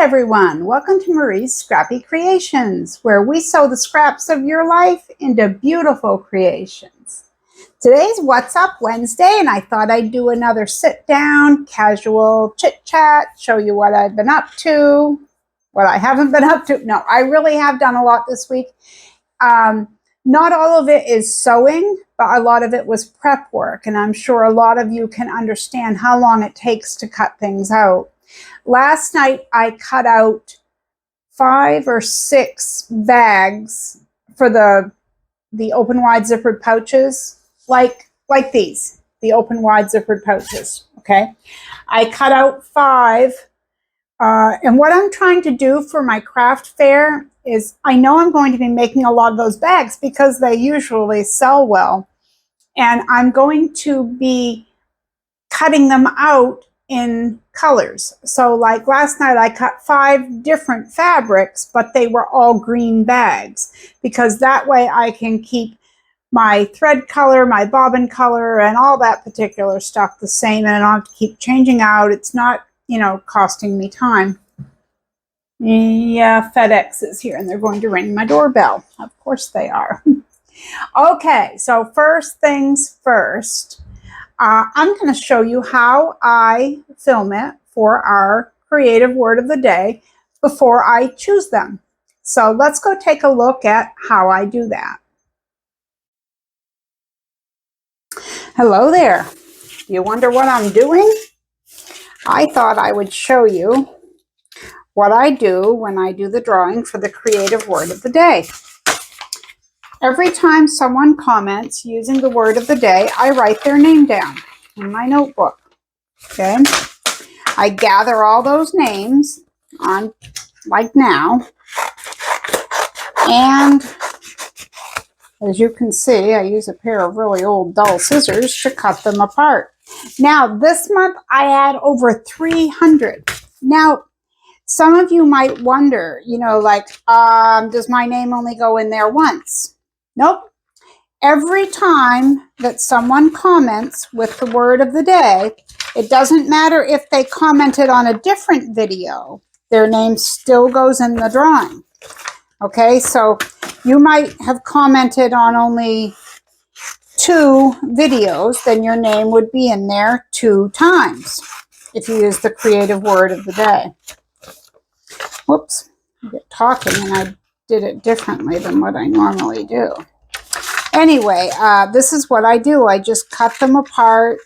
everyone, welcome to Marie's Scrappy Creations, where we sew the scraps of your life into beautiful creations. Today's What's Up Wednesday, and I thought I'd do another sit down, casual chit chat, show you what I've been up to, what I haven't been up to. No, I really have done a lot this week. Not all of it is sewing, but a lot of it was prep work, and I'm sure a lot of you can understand how long it takes to cut things out. Last night, I cut out 5 or 6 bags for the open wide zippered pouches, like these, the open wide zippered pouches, okay? I cut out 5, and what I'm trying to do for my craft fair is I know I'm going to be making a lot of those bags because they usually sell well, and I'm going to be cutting them out in colors. So like last night I cut 5 different fabrics, but they were all green bags because that way I can keep my thread color, my bobbin color, and all that particular stuff the same, and I don't have to keep changing out. It's not, costing me time. Yeah, FedEx is here and they're going to ring my doorbell. Of course they are. Okay, so first things first. I'm going to show you how I film it for our creative word of the day before I choose them. So let's go take a look at how I do that. Hello there. You wonder what I'm doing? I thought I would show you what I do when I do the drawing for the creative word of the day. Every time someone comments using the word of the day, I write their name down in my notebook. Okay? I gather all those names on, like now, and as you can see, I use a pair of really old dull scissors to cut them apart. Now, this month I had over 300. Now, some of you might wonder, does my name only go in there once? Nope. Every time that someone comments with the word of the day, it doesn't matter if they commented on a different video, their name still goes in the drawing. Okay, so you might have commented on only 2 videos, then your name would be in there 2 times if you use the creative word of the day. Whoops, I get talking and I did it differently than what I normally do. Anyway, this is what I do. I just cut them apart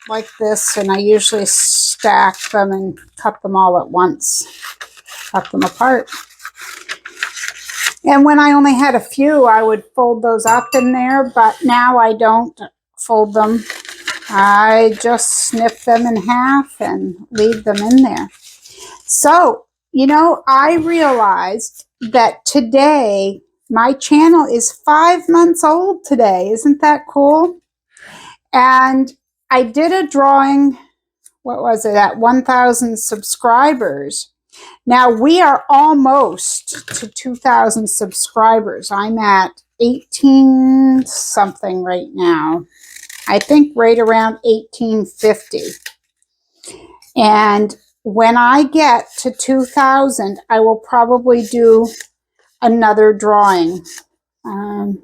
like this, and I usually stack them and cut them all at once. Cut them apart. And when I only had a few, I would fold those up in there, but now I don't fold them. I just snip them in half and leave them in there. So, I realized that today, my channel is 5 months old today. Isn't that cool? And I did a drawing, what was it, at 1,000 subscribers. Now we are almost to 2,000 subscribers. I'm at 18 something right now. I think right around 1850. And when I get to 2,000, I will probably do another drawing. And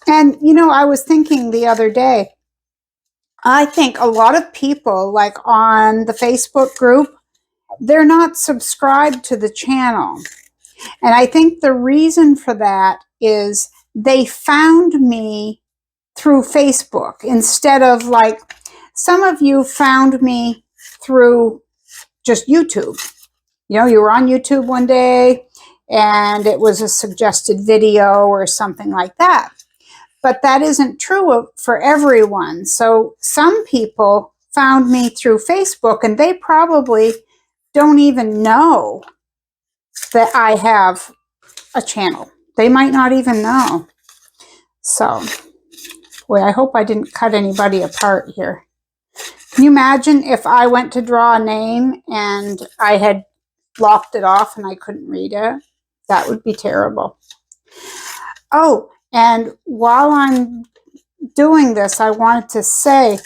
I was thinking the other day, I think a lot of people, like on the Facebook group, they're not subscribed to the channel. And I think the reason for that is they found me through Facebook instead of, like, some of you found me through just YouTube. You were on YouTube one day and it was a suggested video or something like that. But that isn't true for everyone. So some people found me through Facebook and they probably don't even know that I have a channel. They might not even know. So, boy, I hope I didn't cut anybody apart here. Can you imagine if I went to draw a name and I had blocked it off and I couldn't read it? That would be terrible. Oh, and while I'm doing this, I wanted to say,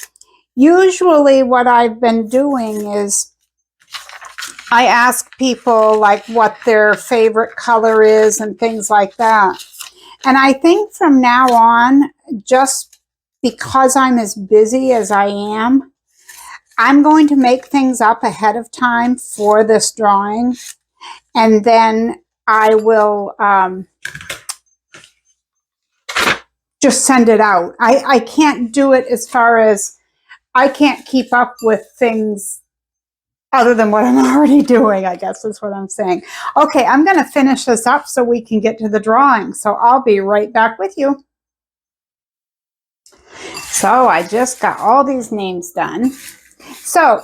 usually what I've been doing is I ask people like what their favorite color is and things like that. And I think from now on, just because I'm as busy as I am, I'm going to make things up ahead of time for this drawing. And then I will just send it out. I can't do it as far as I can't keep up with things other than what I'm already doing, I guess is what I'm saying. Okay, I'm going to finish this up so we can get to the drawing. So I'll be right back with you. So I just got all these names done. So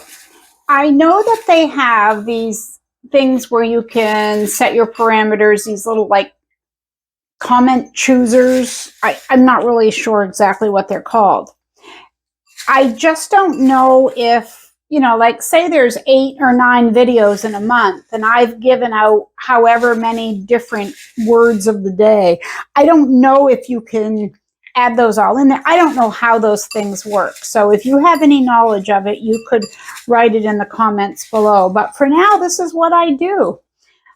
I know that they have these things where you can set your parameters, these little like comment choosers. I'm not really sure exactly what they're called. I just don't know if, you know, like say there's 8 or 9 videos in a month and I've given out however many different words of the day. I don't know if you can add those all in there. I don't know how those things work. So if you have any knowledge of it, you could write it in the comments below. But for now, this is what I do.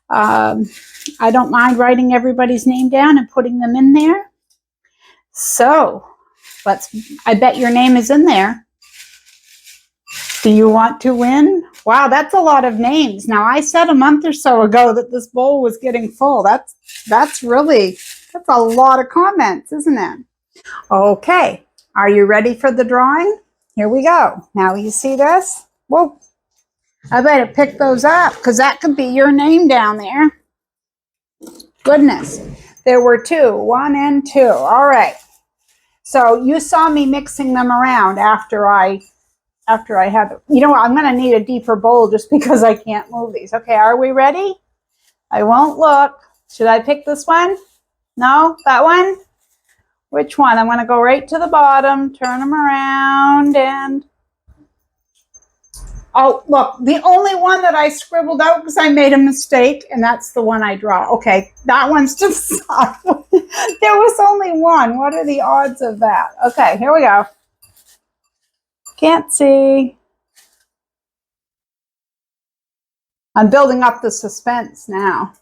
I don't mind writing everybody's name down and putting them in there. So I bet your name is in there. Do you want to win? Wow, that's a lot of names. Now, I said a month or so ago that this bowl was getting full. That's a lot of comments, isn't it? Okay, are you ready for the drawing? Here we go. Now you see this? Whoa, I better pick those up because that could be your name down there. Goodness, there were 2, 1 and 2. All right. So you saw me mixing them around after I had, you know what, I'm going to need a deeper bowl just because I can't move these. Okay, are we ready? I won't look. Should I pick this one? No, that one? Which one? I'm going to go right to the bottom, turn them around, and oh, look, the only one that I scribbled out because I made a mistake, and that's the one I draw. Okay, that one's to the side. There was only one. What are the odds of that? Okay, here we go. Can't see. I'm building up the suspense now.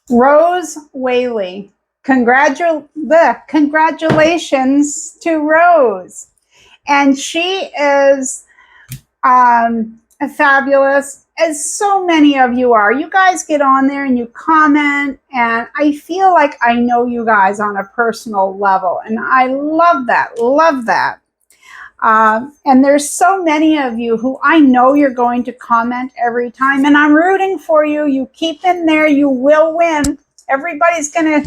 Rose Whaley. Congratulations to Rose. And she is fabulous, as so many of you are. You guys get on there and you comment, and I feel like I know you guys on a personal level, and I love that, love that. And there's so many of you who I know you're going to comment every time, and I'm rooting for you. You keep in there, you will win. Everybody's gonna,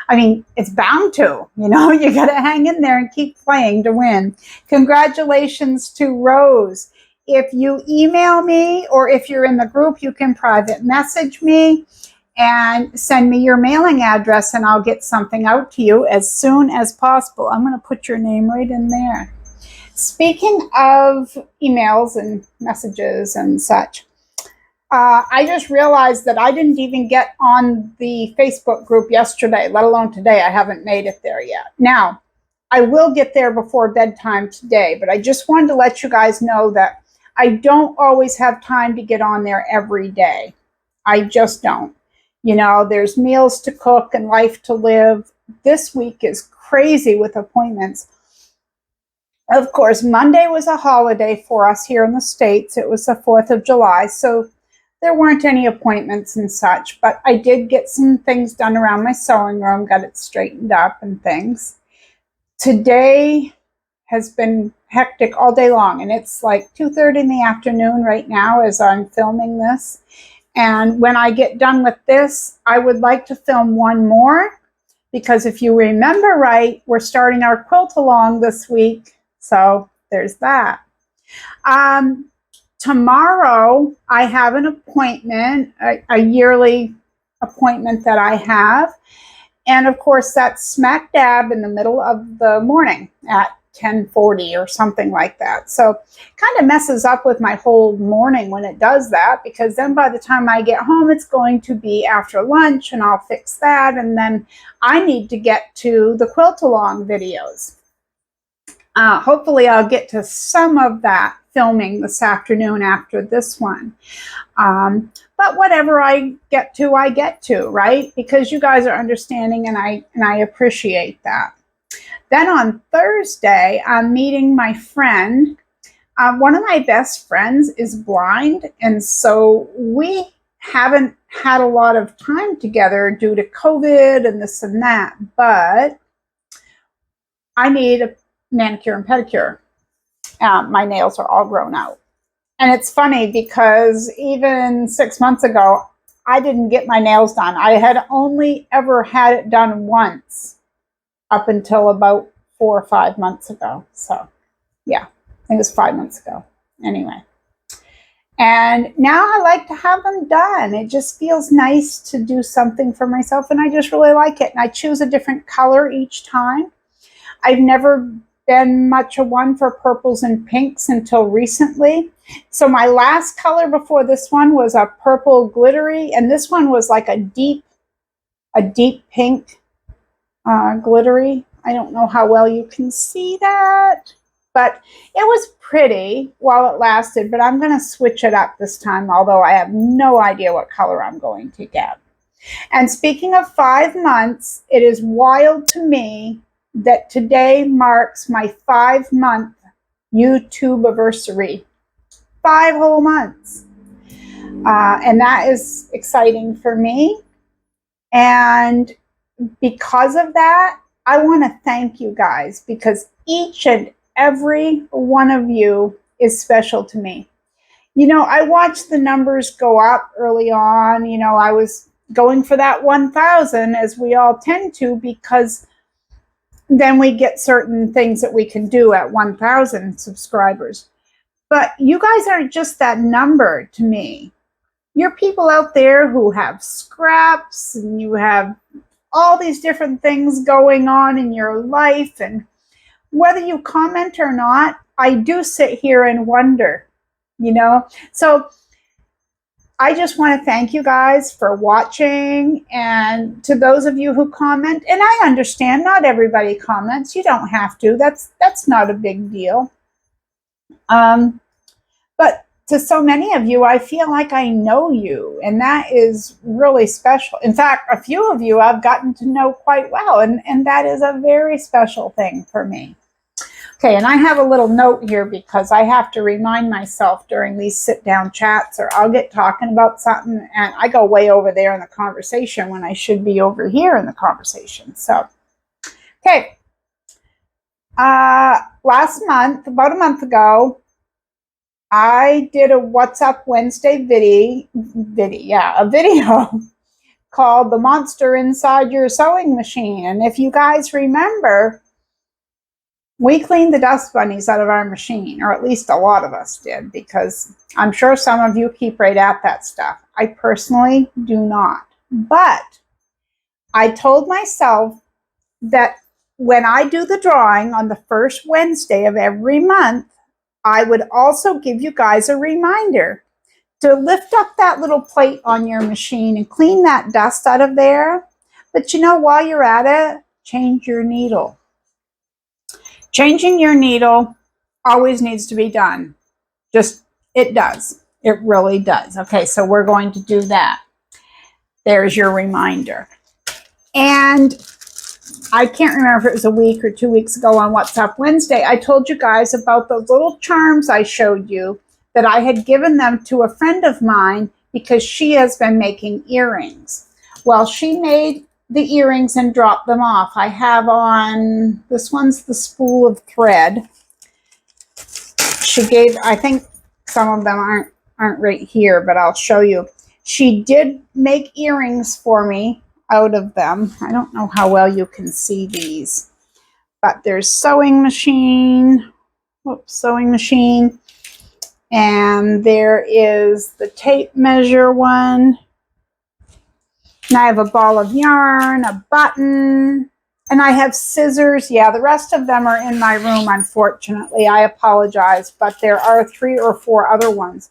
I mean, it's bound to, you know, you gotta hang in there and keep playing to win. Congratulations to Rose. If you email me or if you're in the group, you can private message me and send me your mailing address and I'll get something out to you as soon as possible. I'm going to put your name right in there. Speaking of emails and messages and such, I just realized that I didn't even get on the Facebook group yesterday, let alone today. I haven't made it there yet. Now, I will get there before bedtime today, but I just wanted to let you guys know that I don't always have time to get on there every day. I just don't. You know, there's meals to cook and life to live. This week is crazy with appointments. Of course, Monday was a holiday for us here in the States. It was the 4th of July, so there weren't any appointments and such, but I did get some things done around my sewing room, got it straightened up and things. Today has been hectic all day long, and it's like 2:30 in the afternoon right now as I'm filming this. And when I get done with this, I would like to film one more, because if you remember right, we're starting our quilt along this week. So there's that. Tomorrow, I have an appointment, a yearly appointment that I have. And of course, that's smack dab in the middle of the morning at 10:40 or something like that. So it kind of messes up with my whole morning when it does that, because then by the time I get home, it's going to be after lunch and I'll fix that. And then I need to get to the quilt along videos. Hopefully I'll get to some of that filming this afternoon after this one. But whatever I get to, right? Because you guys are understanding, and I appreciate that. Then on Thursday, I'm meeting my friend. One of my best friends is blind, and so we haven't had a lot of time together due to COVID and this and that, but I need a manicure and pedicure. My nails are all grown out. And it's funny because even 6 months ago, I didn't get my nails done. I had only ever had it done once up until about 4 or 5 months ago. So yeah, I think it was 5 months ago. Anyway. And now I like to have them done. It just feels nice to do something for myself, and I just really like it. And I choose a different color each time. I've never been much a one for purples and pinks until recently. So my last color before this one was a purple glittery, and this one was like a deep pink glittery. I don't know how well you can see that, but it was pretty while it lasted, but I'm going to switch it up this time, although I have no idea what color I'm going to get. And speaking of 5 months, it is wild to me that today marks my 5-month YouTube anniversary. 5 whole months. And that is exciting for me. And because of that, I want to thank you guys, because each and every one of you is special to me. You know, I watched the numbers go up early on. You know, I was going for that 1,000, as we all tend to, because then we get certain things that we can do at 1,000 subscribers. But you guys aren't just that number to me. You're people out there who have scraps, and you have all these different things going on in your life, and whether you comment or not, I do sit here and wonder, you know. So I just want to thank you guys for watching, and to those of you who comment, and I understand not everybody comments. You don't have to. That's not a big deal. But to so many of you, I feel like I know you, and that is really special. In fact, a few of you I've gotten to know quite well, and that is a very special thing for me. Okay, and I have a little note here because I have to remind myself during these sit-down chats, or I'll get talking about something and I go way over there in the conversation when I should be over here in the conversation. So, okay. Last month, about a month ago, I did a What's Up Wednesday video called The Monster Inside Your Sewing Machine. And if you guys remember, we cleaned the dust bunnies out of our machine, or at least a lot of us did, because I'm sure some of you keep right at that stuff. I personally do not. But I told myself that when I do the drawing on the first Wednesday of every month, I would also give you guys a reminder to lift up that little plate on your machine and clean that dust out of there. But you know, while you're at it, change your needle. Changing your needle always needs to be done. It does. It really does. Okay, so we're going to do that. There's your reminder. And I can't remember if it was a week or 2 weeks ago on What's Up Wednesday, I told you guys about those little charms I showed you, that I had given them to a friend of mine because she has been making earrings. Well, she made the earrings and dropped them off. I have on, this one's the spool of thread. She gave, I think some of them aren't right here, but I'll show you. She did make earrings for me out of them. I don't know how well you can see these, but there's sewing machine, and there is the tape measure one. And I have a ball of yarn, a button, and I have scissors. Yeah, the rest of them are in my room, unfortunately. I apologize, but there are 3 or 4 other ones.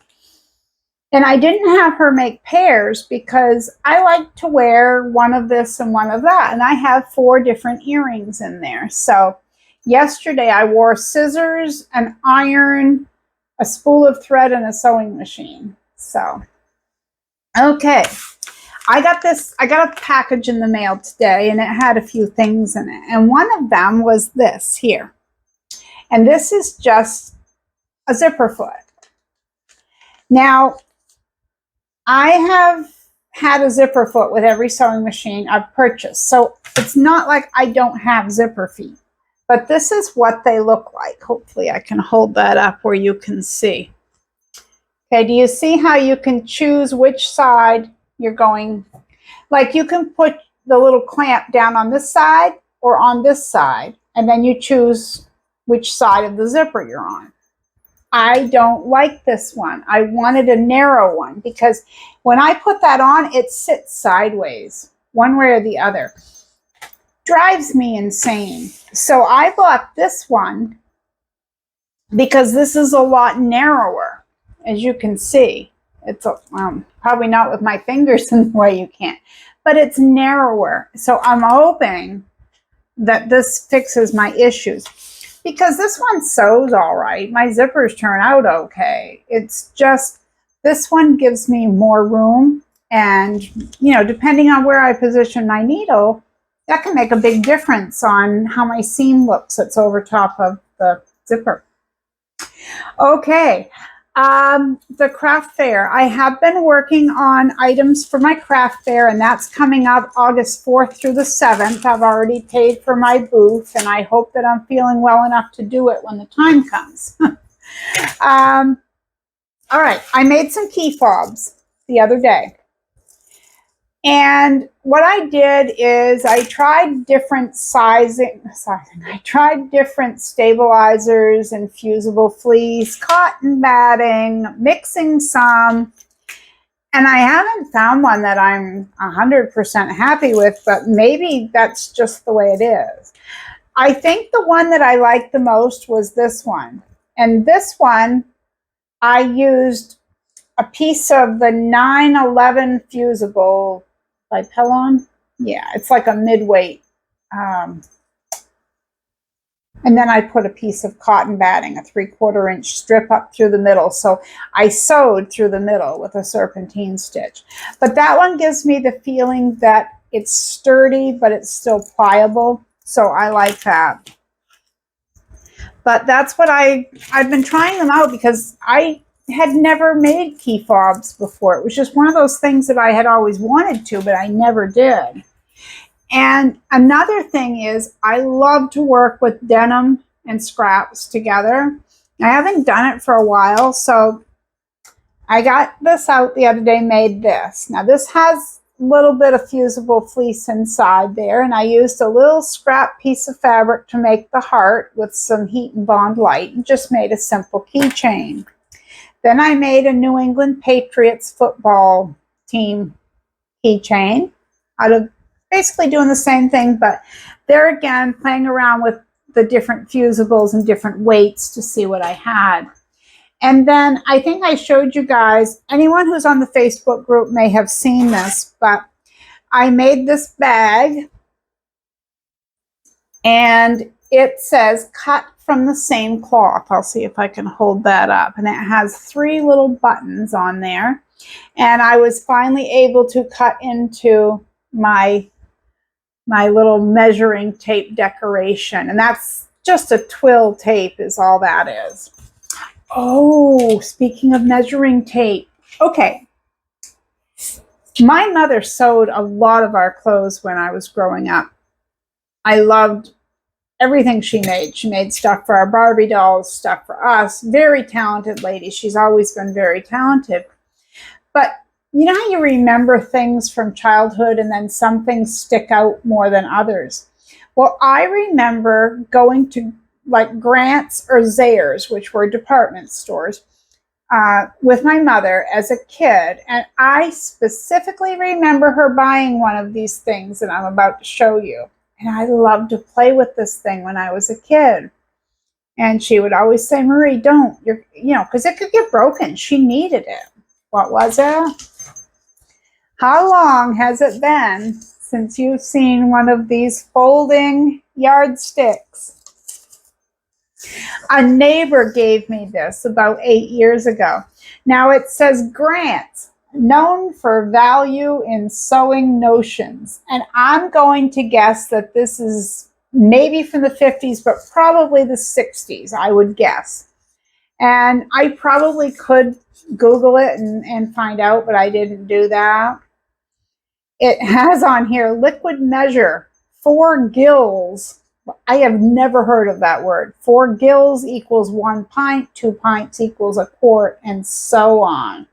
And I didn't have her make pairs because I like to wear one of this and one of that. And I have 4 different earrings in there. So yesterday I wore scissors, an iron, a spool of thread and a sewing machine. So, okay. I got a package in the mail today, and it had a few things in it. And one of them was this here. And this is just a zipper foot. Now, I have had a zipper foot with every sewing machine I've purchased. So it's not like I don't have zipper feet. But this is what they look like. Hopefully I can hold that up where you can see. Okay, do you see how you can choose which side you're going? Like you can put the little clamp down on this side or on this side, and then you choose which side of the zipper you're on. I don't like this one. I wanted a narrow one because when I put that on, it sits sideways, one way or the other. Drives me insane. So I bought this one because this is a lot narrower, as you can see. It's probably not with my fingers in the way you can't, but it's narrower. So I'm hoping that this fixes my issues. Because this one sews all right. My zippers turn out okay. It's just, this one gives me more room. And, you know, depending on where I position my needle, that can make a big difference on how my seam looks that's over top of the zipper. Okay. The craft fair. I have been working on items for my craft fair, and that's coming up August 4th through the 7th. I've already paid for my booth, and I hope that I'm feeling well enough to do it when the time comes. All right, I made some key fobs the other day. And what I did is I tried different sizing. I tried different stabilizers, infusible fleece, cotton batting, mixing some. And I haven't found one that I'm 100% happy with, but maybe that's just the way it is. I think the one that I liked the most was this one. And this one, I used a piece of the 911 fusible by Pellon. Yeah, it's like a mid-weight. And then I put a piece of cotton batting, a 3/4 inch strip up through the middle. So I sewed through the middle with a serpentine stitch. But that one gives me the feeling that it's sturdy, but it's still pliable. So I like that. But that's what I've been trying them out because I had never made key fobs before. It was just one of those things that I had always wanted to, but I never did. And another thing is I love to work with denim and scraps together. I haven't done it for a while, so I got this out the other day, made this. Now this has a little bit of fusible fleece inside there, and I used a little scrap piece of fabric to make the heart with some heat and bond light, and just made a simple keychain. Then I made a New England Patriots football team keychain out of basically doing the same thing, but there again, playing around with the different fusibles and different weights to see what I had. And then I think I showed you guys, anyone who's on the Facebook group may have seen this, but I made this bag and it says cut from the same cloth. I'll see if I can hold that up. And it has 3 little buttons on there. And I was finally able to cut into my little measuring tape decoration. And that's just a twill tape is all that is. Oh, speaking of measuring tape. Okay. My mother sewed a lot of our clothes when I was growing up. I loved everything she made. She made stuff for our Barbie dolls, stuff for us. Very talented lady. She's always been very talented. But you know how you remember things from childhood and then some things stick out more than others? Well, I remember going to like Grant's or Zayre's, which were department stores, with my mother as a kid. And I specifically remember her buying one of these things that I'm about to show you. And I loved to play with this thing when I was a kid. And she would always say, Marie, don't, because it could get broken. She needed it. What was it? How long has it been since you've seen one of these folding yardsticks? A neighbor gave me this about 8 years ago. Now it says grants, known for value in sewing notions. And I'm going to guess that this is maybe from the 50s, but probably the 60s, I would guess. And I probably could Google it and find out, but I didn't do that. It has on here liquid measure, 4 gills. I have never heard of that word. 4 gills equals 1 pint, 2 pints equals a quart, and so on.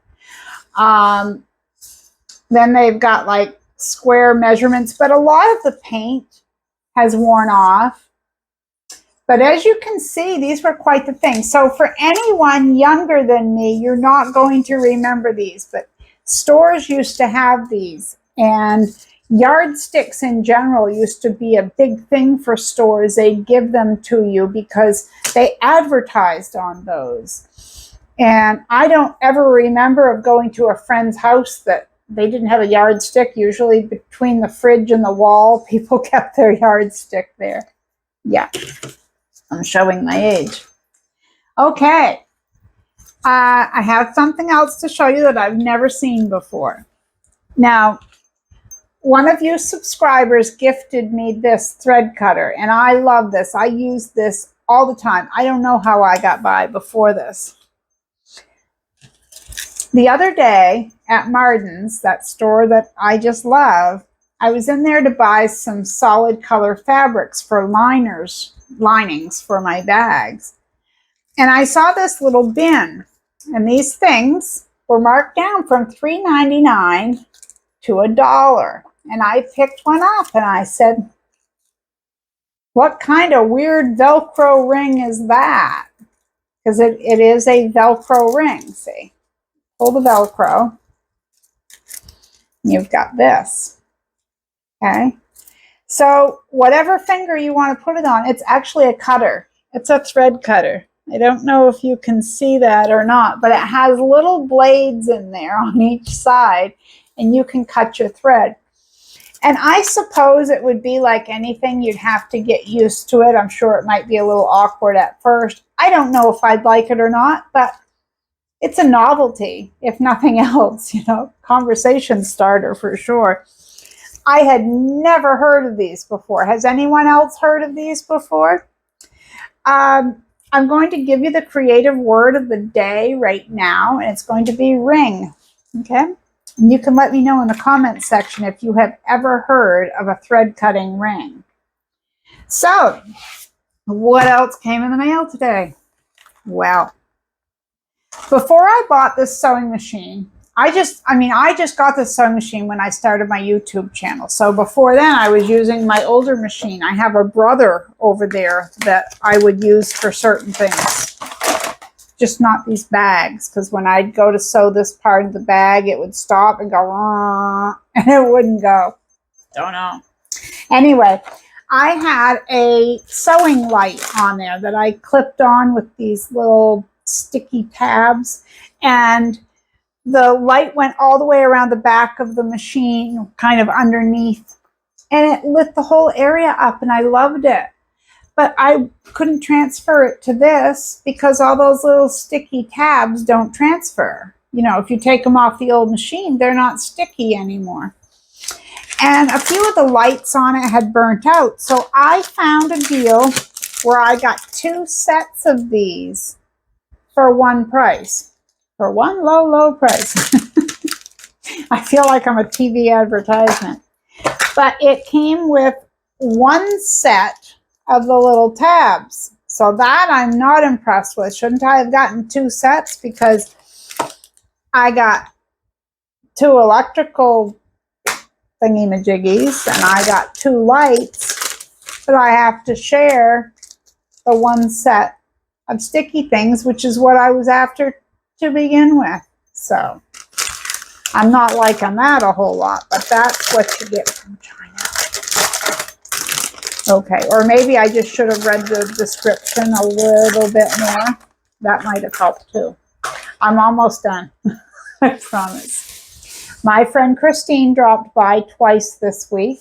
Then they've got like square measurements, but a lot of the paint has worn off. But as you can see, these were quite the thing. So for anyone younger than me, you're not going to remember these, but stores used to have these. And yardsticks in general used to be a big thing for stores. They'd give them to you because they advertised on those. And I don't ever remember of going to a friend's house that they didn't have a yardstick. Usually between the fridge and the wall, people kept their yardstick there. Yeah, I'm showing my age. Okay, I have something else to show you that I've never seen before. Now, one of you subscribers gifted me this thread cutter, and I love this. I use this all the time. I don't know how I got by before this. The other day at Martin's, that store that I just love, I was in there to buy some solid color fabrics for linings for my bags. And I saw this little bin, and these things were marked down from $3.99 to $1. And I picked one up and I said, what kind of weird Velcro ring is that? Because it is a Velcro ring, see? Pull the Velcro. You've got this, okay? So whatever finger you want to put it on, it's actually a cutter. It's a thread cutter. I don't know if you can see that or not, but it has little blades in there on each side, and you can cut your thread. And I suppose it would be like anything, you'd have to get used to it. I'm sure it might be a little awkward at first. I don't know if I'd like it or not, but it's a novelty, if nothing else, you know, conversation starter for sure. I had never heard of these before. Has anyone else heard of these before? I'm going to give you the creative word of the day right now, and it's going to be ring, okay? And you can let me know in the comments section if you have ever heard of a thread cutting ring. So, what else came in the mail today? Well, before I bought this sewing machine, I just got this sewing machine when I started my YouTube channel. So before then, I was using my older machine. I have a brother over there that I would use for certain things. Just not these bags, because when I'd go to sew this part of the bag, it would stop and go, and it wouldn't go. Don't know. Anyway, I had a sewing light on there that I clipped on with these little sticky tabs, and the light went all the way around the back of the machine, kind of underneath, and it lit the whole area up, and I loved it. But I couldn't transfer it to this because all those little sticky tabs don't transfer. You know, if you take them off the old machine, they're not sticky anymore. And a few of the lights on it had burnt out. So I found a deal where I got 2 sets of these for one price. For one low, low price. I feel like I'm a TV advertisement. But it came with 1 set of the little tabs. So that I'm not impressed with. Shouldn't I have gotten 2 sets? Because I got 2 electrical thingy-majiggies and I got 2 lights, but I have to share the 1 set of sticky things, which is what I was after to begin with. So I'm not liking that a whole lot, but that's what you get from China. Okay, or maybe I just should have read the description a little bit more. That might have helped too. I'm almost done, I promise. My friend Christine dropped by twice this week.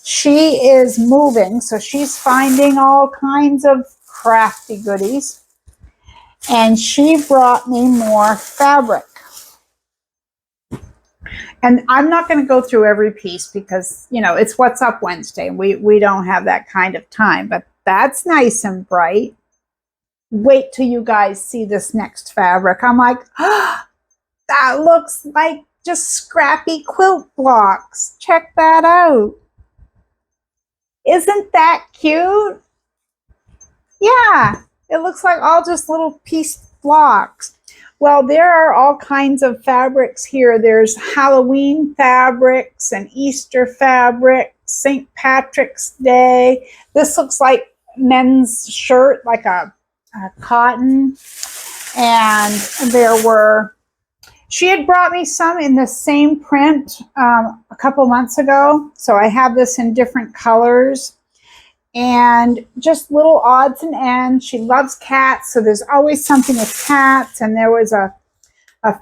She is moving, so she's finding all kinds of crafty goodies. And she brought me more fabric. And I'm not going to go through every piece because, you know, it's What's Up Wednesday. And we don't have that kind of time. But that's nice and bright. Wait till you guys see this next fabric. I'm like, oh, that looks like just scrappy quilt blocks. Check that out. Isn't that cute? Yeah, it looks like all just little piece blocks. Well, there are all kinds of fabrics here. There's Halloween fabrics and Easter fabrics, St. Patrick's Day. This looks like men's shirt, like a cotton. And there were, she had brought me some in the same print a couple months ago. So I have this in different colors. And just little odds and ends. She loves cats, so there's always something with cats. And there was a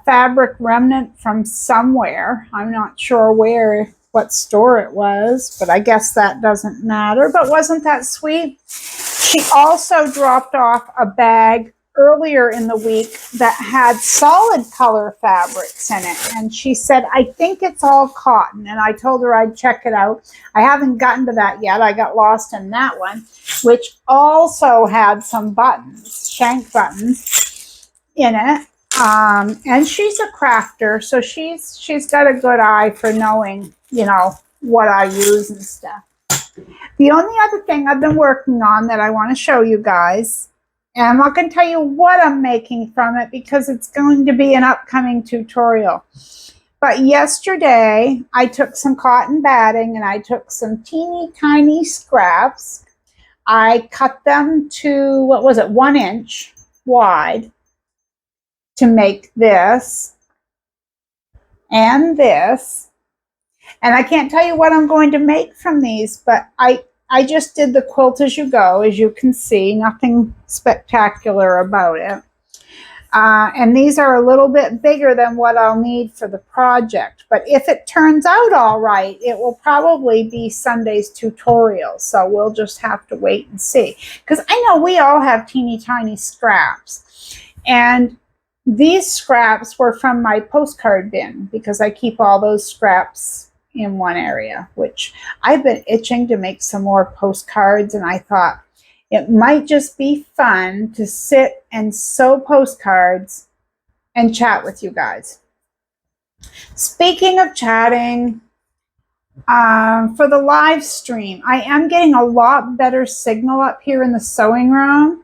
fabric remnant from somewhere. I'm not sure where, what store it was, but I guess that doesn't matter. But wasn't that sweet? She also dropped off a bag earlier in the week that had solid color fabrics in it. And she said, I think it's all cotton. And I told her I'd check it out. I haven't gotten to that yet. I got lost in that one, which also had some buttons, shank buttons in it. And she's a crafter, so she's got a good eye for knowing, you know, what I use and stuff. The only other thing I've been working on that I want to show you guys, and I'm not going to tell you what I'm making from it because it's going to be an upcoming tutorial. But yesterday, I took some cotton batting and I took some teeny tiny scraps. I cut them to, what was it, 1 inch wide to make this and this. And I can't tell you what I'm going to make from these, but I just did the quilt as you go, as you can see, nothing spectacular about it. And these are a little bit bigger than what I'll need for the project. But if it turns out all right, it will probably be Sunday's tutorial. So we'll just have to wait and see. Because I know we all have teeny tiny scraps. And these scraps were from my postcard bin because I keep all those scraps in one area, which I've been itching to make some more postcards, and I thought it might just be fun to sit and sew postcards and chat with you guys. Speaking of chatting, for the live stream, I am getting a lot better signal up here in the sewing room,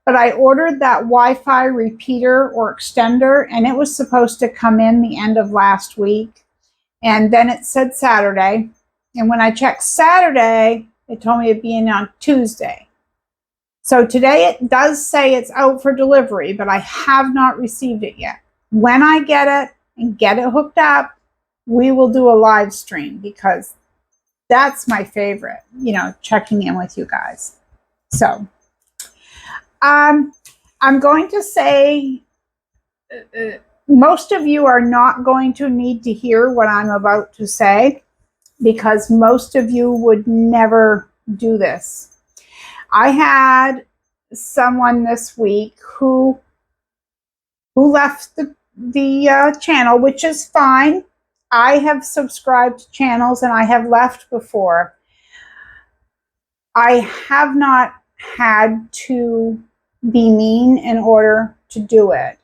but I ordered that Wi-Fi repeater or extender, and it was supposed to come in the end of last week. And then it said Saturday. And when I checked Saturday, it told me it'd be in on Tuesday. So today it does say it's out for delivery, but I have not received it yet. When I get it and get it hooked up, we will do a live stream because that's my favorite, you know, checking in with you guys. So I'm going to say most of you are not going to need to hear what I'm about to say because most of you would never do this. I had someone this week who left the channel, which is fine. I have subscribed to channels and I have left before. I have not had to be mean in order to do it.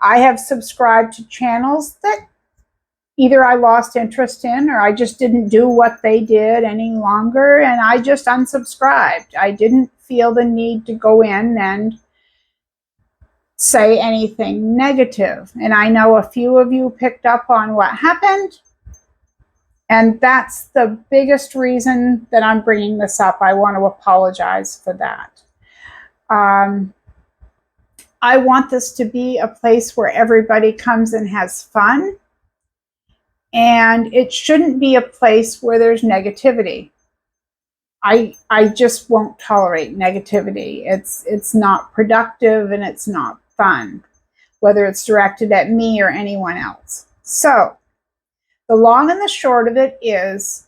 I have subscribed to channels that either I lost interest in or I just didn't do what they did any longer, and I just unsubscribed. I didn't feel the need to go in and say anything negative. And I know a few of you picked up on what happened, and that's the biggest reason that I'm bringing this up. I want to apologize for that. I want this to be a place where everybody comes and has fun. And it shouldn't be a place where there's negativity. I just won't tolerate negativity. It's not productive and it's not fun, whether it's directed at me or anyone else. So the long and the short of it is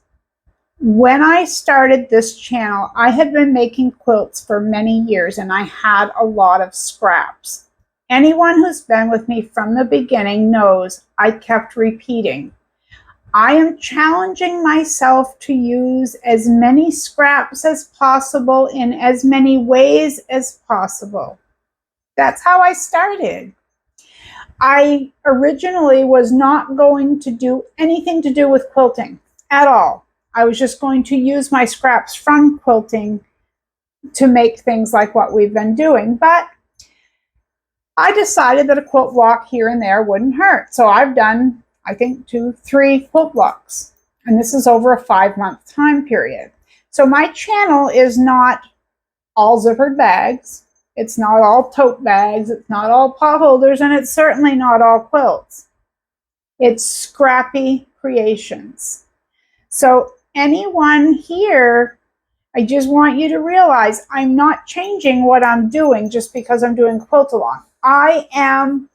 When I started this channel, I had been making quilts for many years and I had a lot of scraps. Anyone who's been with me from the beginning knows I kept repeating. I am challenging myself to use as many scraps as possible in as many ways as possible. That's how I started. I originally was not going to do anything to do with quilting at all. I was just going to use my scraps from quilting to make things like what we've been doing. But I decided that a quilt block here and there wouldn't hurt. So I've done, I think, 2-3 quilt blocks. And this is over a 5-month time period. So my channel is not all zippered bags. It's not all tote bags. It's not all pot holders. And it's certainly not all quilts. It's scrappy creations. So anyone here, I just want you to realize I'm not changing what I'm doing just because I'm doing quilt along. I am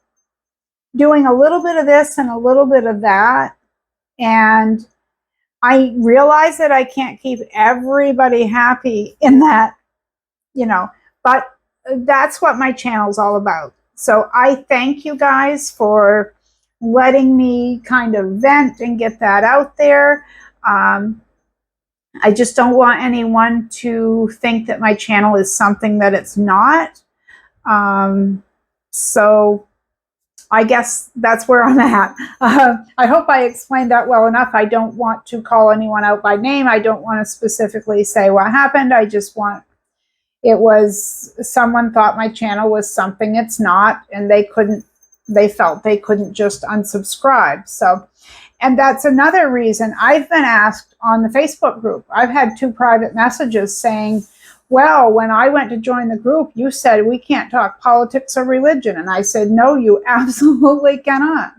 doing a little bit of this and a little bit of that. And I realize that I can't keep everybody happy in that, but that's what my channel is all about. So I thank you guys for letting me kind of vent and get that out there. I just don't want anyone to think that my channel is something that it's not. So I guess that's where I'm at. I hope I explained that well enough. I don't want to call anyone out by name. I don't want to specifically say what happened. I just want, it was, someone thought my channel was something it's not, and they felt they couldn't just unsubscribe. So, and that's another reason I've been asked on the Facebook group. I've had 2 private messages saying, well, when I went to join the group, you said we can't talk politics or religion. And I said, no, you absolutely cannot.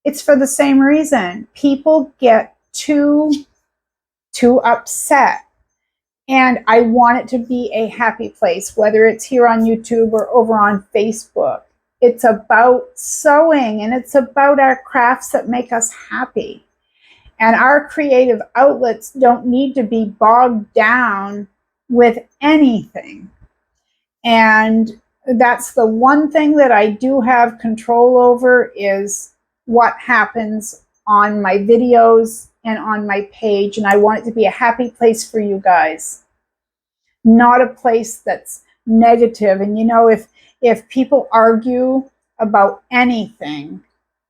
It's for the same reason. People get too upset. And I want it to be a happy place, whether it's here on YouTube or over on Facebook. It's about sewing, and it's about our crafts that make us happy. And our creative outlets don't need to be bogged down with anything. And that's the one thing that I do have control over, is what happens on my videos and on my page. And I want it to be a happy place for you guys, not a place that's negative. And if people argue about anything,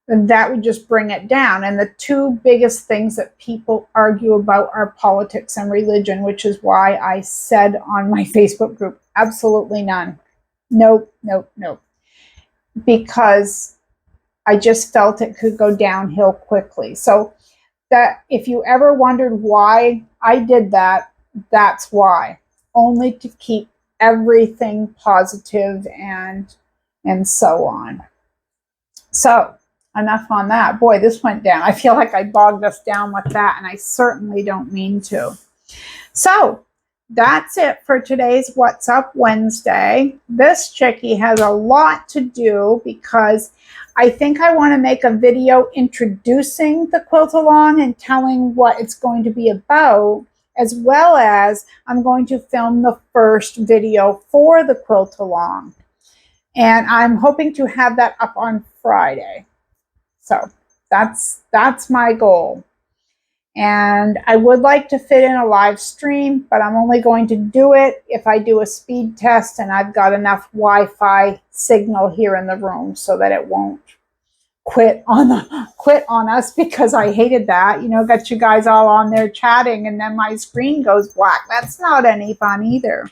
then that would just bring it down. And the 2 biggest things that people argue about are politics and religion, which is why I said on my Facebook group, absolutely none. Nope, nope, nope. Because I just felt it could go downhill quickly. So that if you ever wondered why I did that, that's why. Only to keep everything positive and so on. So enough on that. Boy, this went down. I feel like I bogged us down with that, and I certainly don't mean to. So that's it for today's What's Up Wednesday. This chickie has a lot to do because I think I want to make a video introducing the quilt along and telling what it's going to be about, as well as I'm going to film the first video for the quilt along. And I'm hoping to have that up on Friday. So that's my goal. And I would like to fit in a live stream, but I'm only going to do it if I do a speed test and I've got enough Wi-Fi signal here in the room so that it won't quit on us, because I hated that. Got you guys all on there chatting and then my screen goes black. That's not any fun either.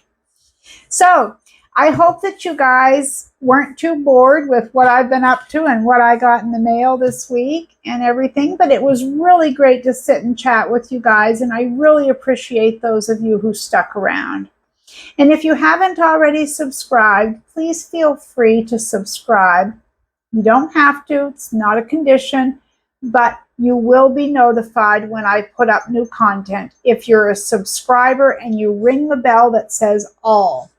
So I hope that you guys weren't too bored with what I've been up to and what I got in the mail this week and everything, but it was really great to sit and chat with you guys, and I really appreciate those of you who stuck around. And if you haven't already subscribed, please feel free to subscribe. You don't have to, it's not a condition, but you will be notified when I put up new content if you're a subscriber and you ring the bell that says all.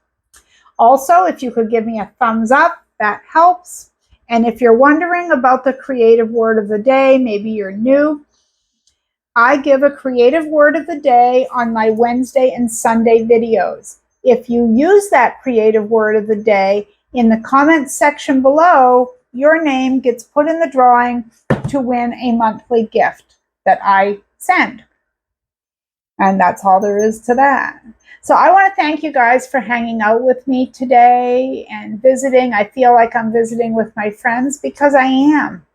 Also, if you could give me a thumbs up, that helps. And if you're wondering about the creative word of the day, maybe you're new, I give a creative word of the day on my Wednesday and Sunday videos. If you use that creative word of the day in the comments section below, your name gets put in the drawing to win a monthly gift that I send. And that's all there is to that. So I want to thank you guys for hanging out with me today and visiting. I feel like I'm visiting with my friends because I am.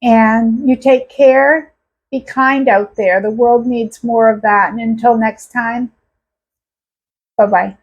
And you take care. Be kind out there. The world needs more of that. And until next time, bye-bye.